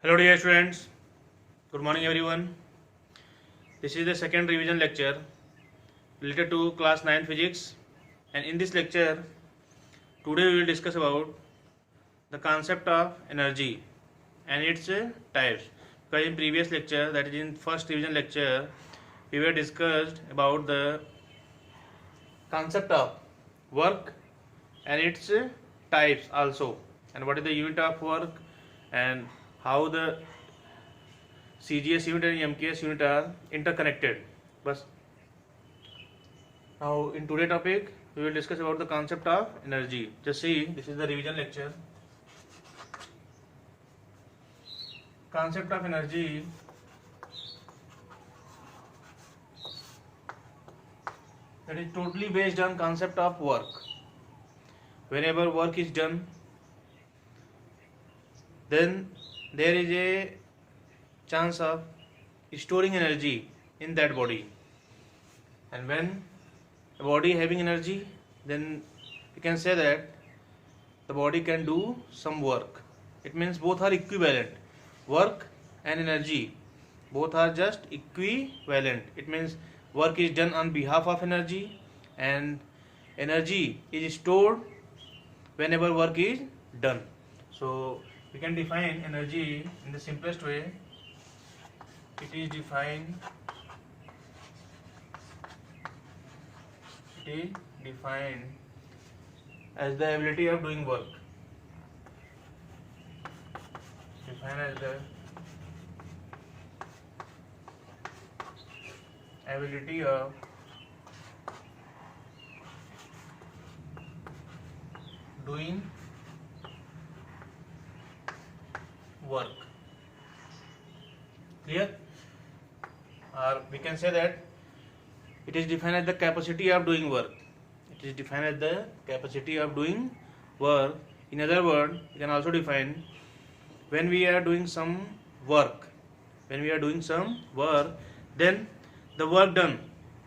Hello dear students, good morning everyone. This is the second revision lecture related to class 9 physics, and in this lecture today we will discuss about the concept of energy and its types. Because in previous lecture, that is in first revision lecture, we were discussed about the concept of work and its types also, and what is the unit of work and how the CGS unit and MKS unit are interconnected. But now in today's topic we will discuss about the concept of energy. Just see, this is the revision lecture. Concept of energy that is totally based on concept of work. Whenever work is done, then there is a chance of storing energy in that body, and when a body having energy, then we can say that the body can do some work. It means both are equivalent. Work and energy both are just equivalent. It means work is done on behalf of energy, and energy is stored whenever work is done. So we can define energy in the simplest way. It is defined as the ability of doing work. Defined as the ability of doing work. Clear? Or we can say that it is defined as the capacity of doing work. It is defined as the capacity of doing work. In other words, you can also define when we are doing some work. When we are doing some work, then the work done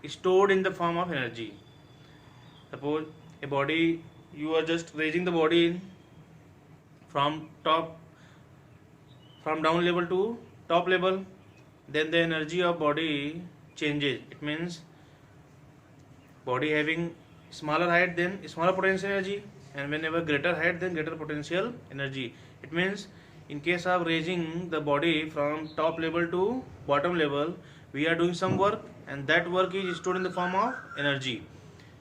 is stored in the form of energy. Suppose a body, you are just raising the body from down level to top level, then the energy of body changes. It means body having smaller height, then smaller potential energy, and whenever greater height, then greater potential energy. It means in case of raising the body from top level to bottom level, we are doing some work, and that work is stored in the form of energy.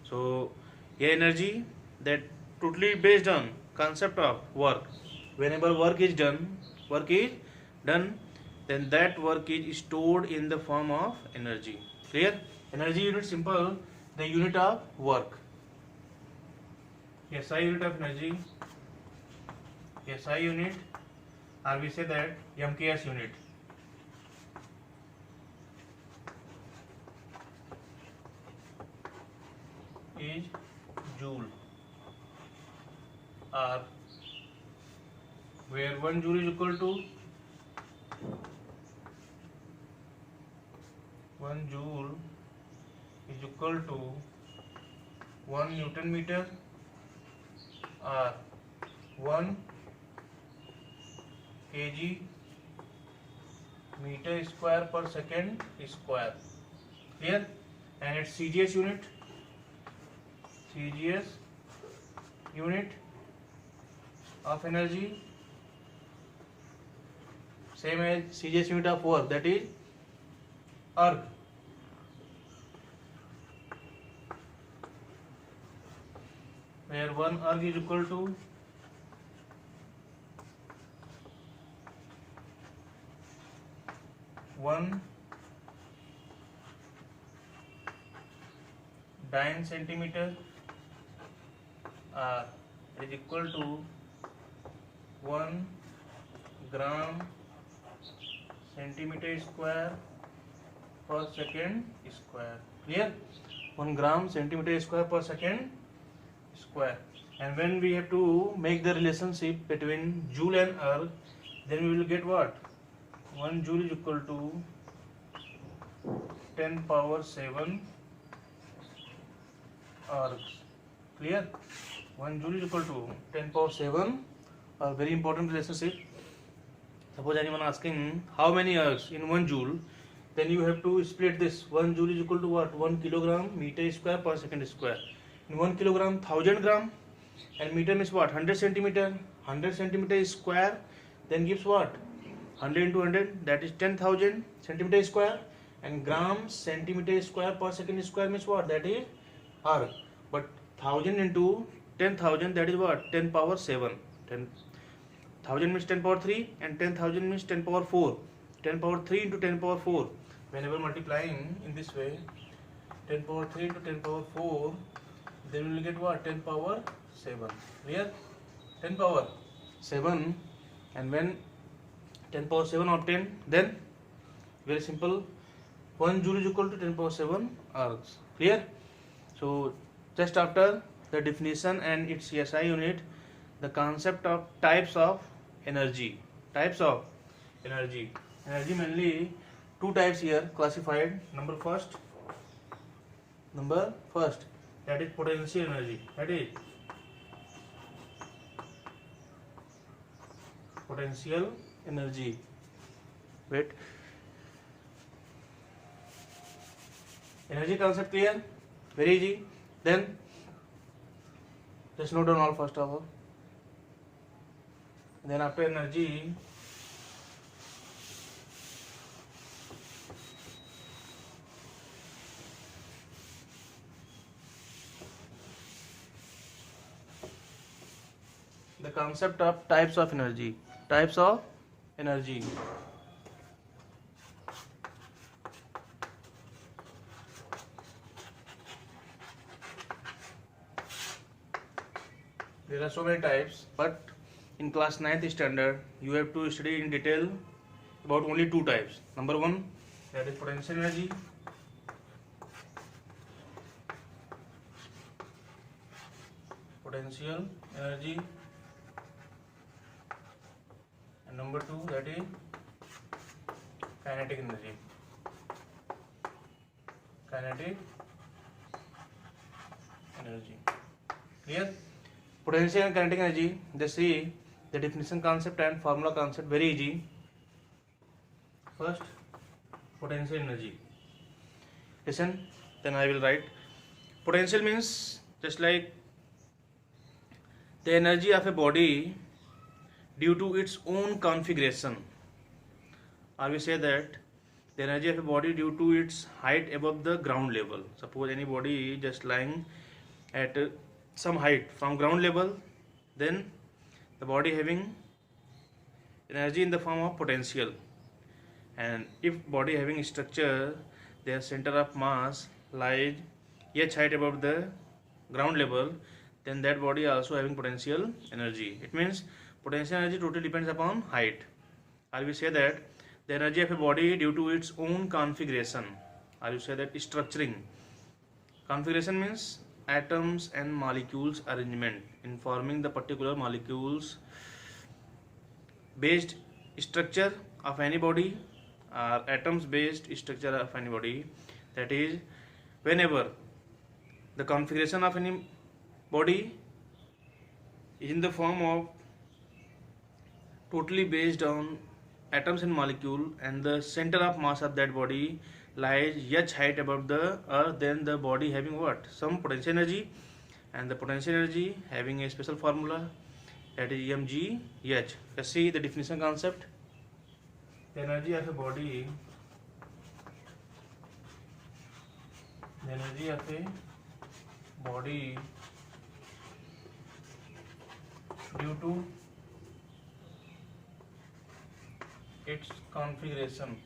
So a energy that totally based on concept of work. Whenever work is done, then that work is stored in the form of energy. Clear? Energy unit simple, the unit of work. SI unit of energy, SI unit, or we say that MKS unit. Is joule, or where 1 joule is equal to 1 Newton meter, or 1 kg meter square per second square. Clear? And its CGS unit of energy, same as CGS unit of work, that is erg. Where 1 erg is equal to 1 9 centimeter, is equal to 1 gram centimeter square per second square. Clear? 1 gram centimeter square per second square. And when we have to make the relationship between joule and erg, then we will get what? 1 joule is equal to 10 power 7 ergs. Clear? 1 joule is equal to 10 power 7, a very important relationship. Suppose anyone asking how many ergs in 1 joule, then you have to split this. 1 joule is equal to what? 1 kilogram meter square per second square. In 1 kilogram, 1000 gram, and meter means what? 100 centimeter. 100 centimeter is square, then gives what? 100 into 100, that is 10,000 centimeter square, and gram centimeter square per second square means what? That is erg. But 1000 into 10,000, that is what? 10 power 7. 10,000 means 10 power 3, and 10,000 means 10 power 4. 10 power 3 into 10 power 4. Whenever multiplying in this way, 10 power 3 into 10 power 4, then we will get what? 10 power 7. Clear? 10 power 7. And when 10 power 7 obtained, then very simple, 1 joule is equal to 10 power 7 ergs. Clear? So just after the definition and its SI unit, the concept of types of energy. Types of energy. Energy mainly two types here classified. Number first, that is potential energy. That is potential energy. Wait. Energy concept clear? Very easy. Then just note down all first of all. Then after energy, the concept of types of energy. Types of energy. There are so many types, but in class 9th standard, you have to study in detail about only two types. Number one, that is potential energy. Potential energy. And number two, that is kinetic energy. Kinetic energy. Clear? Potential and kinetic energy, just see the definition concept and formula concept, very easy. First, potential energy. Listen, then I will write. Potential means just like the energy of a body due to its own configuration. Or we say that the energy of a body due to its height above the ground level. Suppose any body just lying at some height from ground level, then the body having energy in the form of potential. And if body having structure, their center of mass lies h height above the ground level, then that body also having potential energy. It means potential energy totally depends upon height. Or we say that the energy of a body due to its own configuration. Or you say that structuring. Configuration means atoms and molecules arrangement in forming the particular molecules based structure of any body, or atoms based structure of any body. That is, whenever the configuration of any body is in the form of totally based on atoms and molecule, and the center of mass of that body lies h height above the earth, then the body having what? Some potential energy, and the potential energy having a special formula, that is mgh. Let's see the definition concept. The energy of a body, due to its configuration.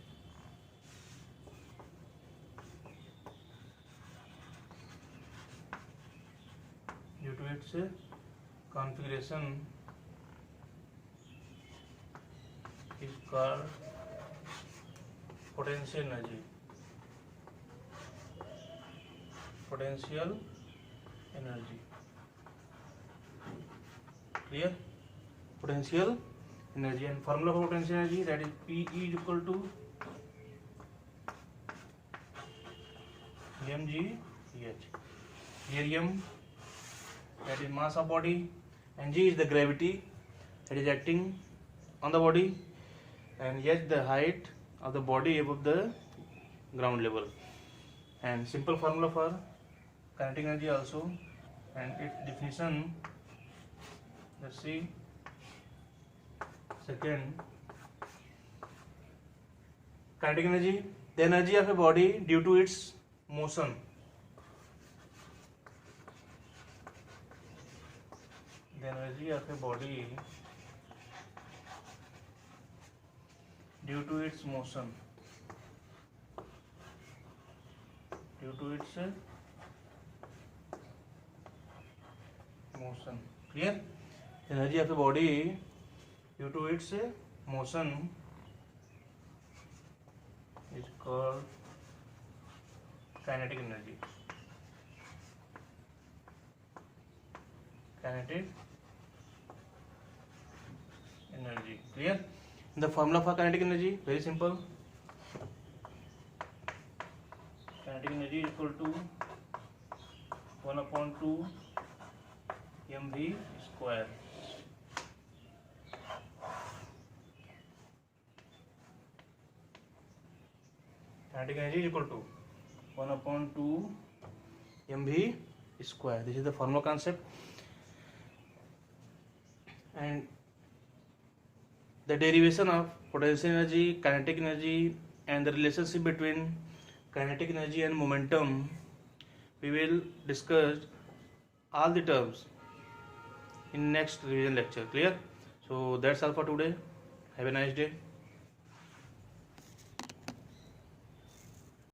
Due to its configuration is called potential energy. Potential energy. Clear? Potential energy. And formula for potential energy, that is P is equal to mgh. Here m, that is mass of body, and g is the gravity that is acting on the body, and yet the height of the body above the ground level. And simple formula for kinetic energy also, and its definition, let's see. Second, kinetic energy, the energy of a body due to its motion. The energy of a body due to its motion. Due to its motion. Clear? Energy of a body due to its motion is called kinetic energy. Kinetic energy. Clear? The formula for kinetic energy, very simple. Kinetic energy is equal to 1/2 mv square. Kinetic energy is equal to 1/2 mv square. This is the formula concept. And the derivation of potential energy, kinetic energy, and the relationship between kinetic energy and momentum, we will discuss all the terms in next revision lecture. Clear? So that's all for today. Have a nice day.